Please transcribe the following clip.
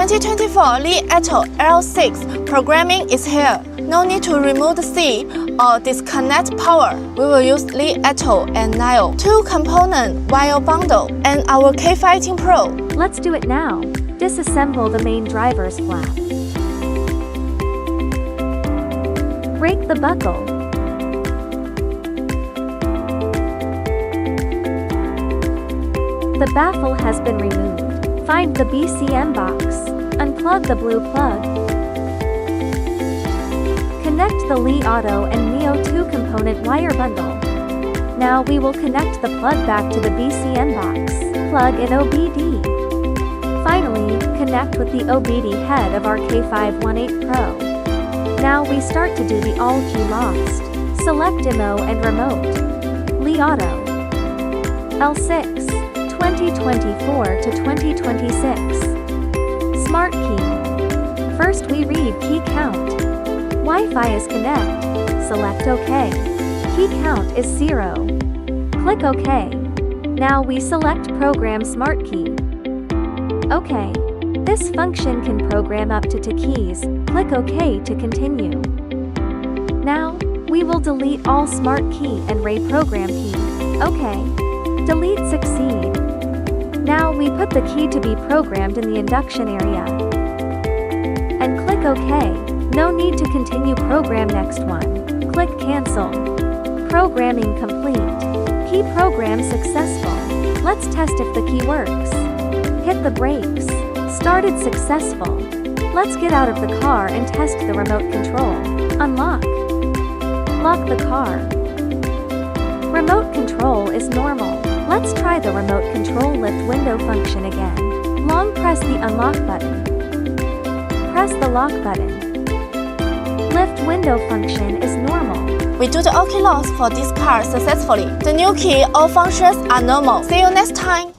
2024 Li Auto L6 programming is here. No need to remove the C or disconnect power. We will use Li Auto and Nio, 2-component wire bundle, and our K518 Pro. Let's do it now. Disassemble the main driver's flap. Break the buckle. The baffle has been removed. Find the BCM box. Unplug the blue plug. Connect the Li Auto and Nio 2-component wire bundle. Now we will connect the plug back to the BCM box. Plug in OBD. Finally, connect with the OBD head of our K518 Pro. Now we start to do the all key lost. Select Demo and Remote. Li Auto. L6, 2024 to 2026. Smart Key. First we read key count. Wi-Fi is connect. Select OK. Key count is 0. Click OK. Now we select Program Smart Key. OK. This function can program up to 2 keys. Click OK to continue. Now, we will delete all Smart Key and reprogram key. OK. Delete Succeed. Now we put the key to be programmed in the induction area. And click OK. No need to continue program next one. Click Cancel. Programming complete. Key program successful. Let's test if the key works. Hit the brakes. Started successful. Let's get out of the car and test the remote control. Unlock. Lock the car. Remote control is normal. Let's try the remote control lift window function again. Long press the unlock button. Press the lock button. Lift window function is normal. We do the all key loss for this car successfully. The new key all functions are normal. See you next time.